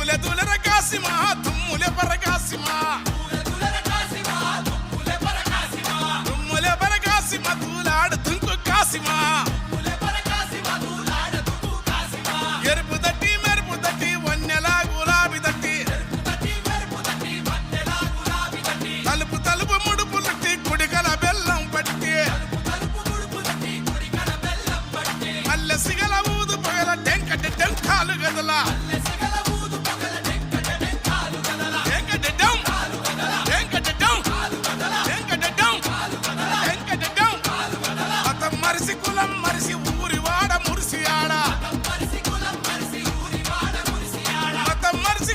తుమ్ములే తులర కాసిమా తుమ్ములే పరకాసిమా తుమ్ములే పరకాసిమా తూలాడు తుంకు కాసిమా ఎరుపు దట్టి మెరుపు దట్టి వన్నెలా గులాబీ దట్టి తలుపు తలుపు ముడుపు లట్టి కుడికల బెల్లం పట్టి మల్లె సిగల ఊదు పొగల టెంకటి టెంకాలు గదలా మరిసి కులం మరిసి ఊరి వాడ మురిసి ఆడ మతం మరిసి